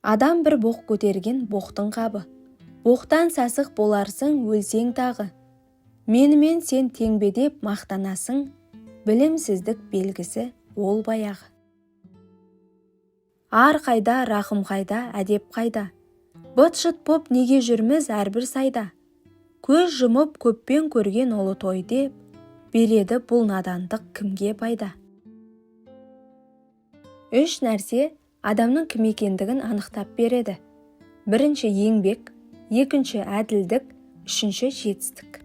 Адам бір боқ көтерген боқтың қабы. Боқтан сасық боларсың, өлсең тағы. Менімен сен теңбе деп мақтанасың, білімсіздік белгісі ол баяғы. Ар қайда, рақым қайда, әдеп қайда? Бұт-шыт боп неге жүрміз әрбір сайда? Көз жұмып көппен көрген ұлы той деп, береді бұл надандық кімге пайда? Үш нәрсе адамның кім екендігін анықтап береді. Бірінші еңбек, екінші әділдік, үшінші жетістік.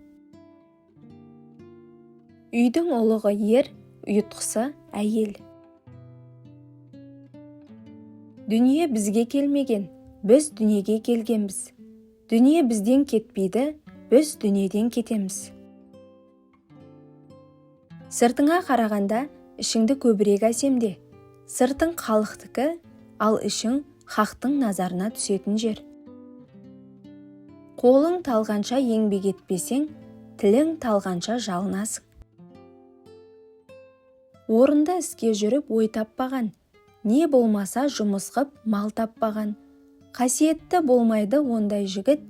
Үйдің ұлығы ер, ұйытқысы әйел. Дүние бізге келмеген, біз дүниеге келгенбіз. Дүние бізден кетпейді, біз дүниеден кетеміз. Сыртыңа қарағанда ішіңді көбірек әсемде. Сыртың халықтікі, ал ішің хақтың назарына түсетін жер. Қолың талғанша еңбек етпесең, тілің талғанша жалынасың. Орынды іске жүріп ой таппаған, не болмаса жұмыс қып мал таппаған. Қасиетті болмайды ондай жігіт,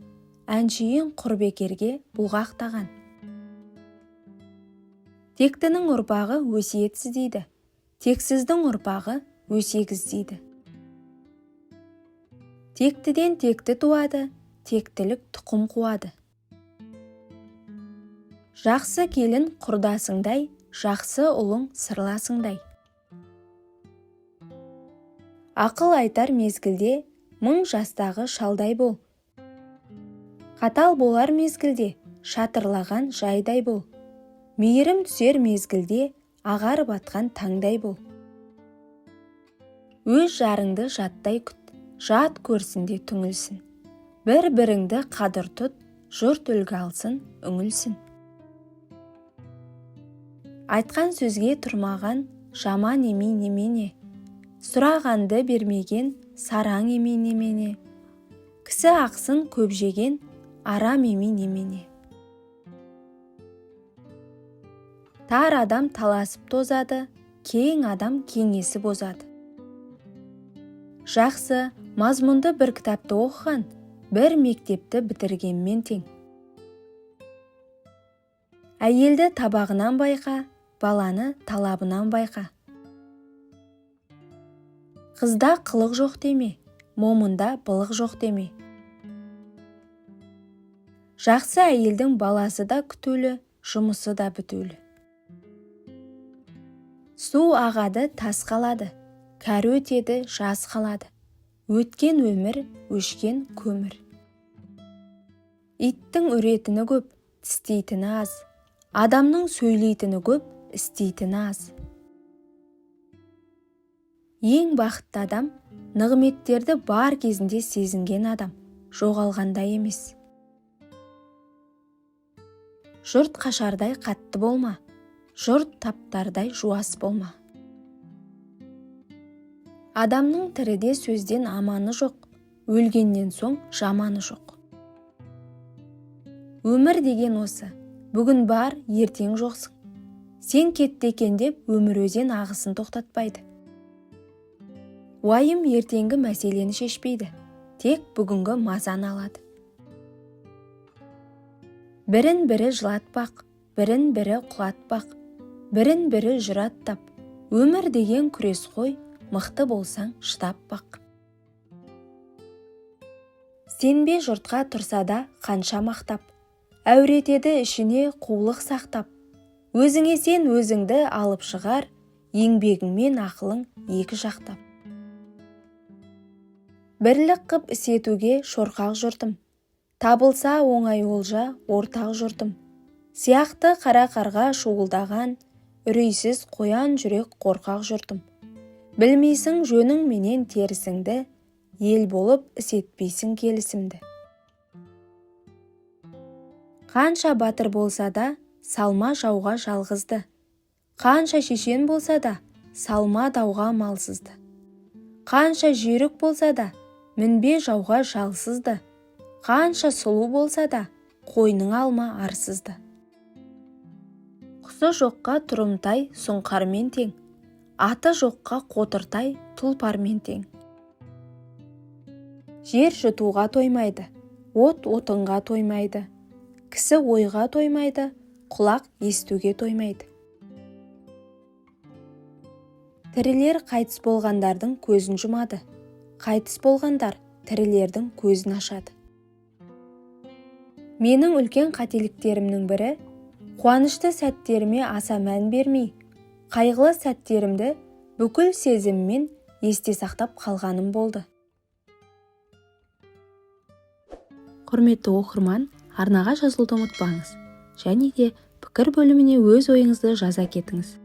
әншейін құрбекерге бұлғақтаған. Тектінің ұрпағы өсиетсіз дейді, тексіздің ұрпағы өсегіз дейді. Тектіден текті туады, тектілік тұқым қуады. Жақсы келін құрдасыңдай, жақсы ұлың сырласыңдай. Ақыл айтар мезгілде, мың жастағы шалдай бол. Қатал болар мезгілде, шатырлаған жайдай бол. Мейірім түсер мезгілде, ағар батқан таңдай бол. Өз жарыңды жаттай күт, жат көрсінде түңілсін. Бір-біріңді қадір тұт, жұрт үлгі алсын, үңілсін. Айтқан сөзге тұрмаған, жаман емей немене. Сұрағанды бермеген, сараң емей немене. Кісі ақсын көп жеген, арам емей немене. Тар адам таласып тозады, кең адам кеңесіп озады. Жақсы, мазмұнды бір кітапты оқыған, бір мектепті бітіргенмен тең. Әйелді табағынан байқа, баланы талабынан байқа. Қызда қылық жоқ деме, момында былық жоқ деме. Жақсы әйелдің баласы да күтулі, жұмысы да бітулі. Су ағады, тас қалады, кәрі өтеді, жаз қалады. Өткен өмір, өшкен көмір. Иттің үретіні көп, тістейтіні аз. Адамның сөйлейтіні көп, істейтіні аз. Ең бақытты адам, нығметтерді бар кезінде сезінген адам, жоғалғанда емес. Жұрт қашардай қатты болма, жұрт таптардай жуас болма. Адамның тіріде сөзден аманы жоқ, өлгеннен соң жаманы жоқ. Өмір деген осы, бүгін бар, ертең жоқсың. Сен кетті екен деп өмір өзен ағысын тоқтатпайды. Уайым ертеңгі мәселені шешпейді, тек бүгінгі мазаны алады. Бірін бірі жылатпақ, бірін бірі құлатпақ, бірін бірі жыраттап. Өмір деген күрес қой, мықты болсаң шыдап бақ. Сенбе жұртқа тұрса да қанша мақтап, әуретеді ішіне қулық сақтап. Өзіңе сен өзіңді алып шығар, еңбегіңмен ақылың екі жақтап. Бірлік қып іс етуге шорқақ жұртым, табылса оңай олжа ортақ жұртым. Сияқты қара қарға шуылдаған, үрейсіз қоян жүрек қорқақ жұртым. Білмейсің жөнің менен терісіңді, ел болып іс етпейсің келісімді. Қанша батыр болса да, салма жауға жалғызды. Қанша шешен болса да, салма дауға малсызды. Қанша жүйрік болса да, мінбе жауға жалсызды. Қанша сұлу болса да, қойның алма арсызды. Тұзы жоққа тұрымтай сұңқармен тең, аты жоққа қотыртай тұлпармен тең. Жер жұтуға тоймайды, от отынға тоймайды, кісі ойға тоймайды, құлақ естуге тоймайды. Тірілер қайтыс болғандардың көзін жұмады, қайтыс болғандар тірілердің көзін ашады. Менің үлкен қателіктерімнің бірі, қуанышты сәттеріме аса мән бермей, қайғылы сәттерімді бүкіл сезіммен есте сақтап қалғаным болды. Құрметті оқырман, арнаға жазылуды ұмытпаңыз, және де пікір бөліміне өз ойыңызды жаза кетіңіз.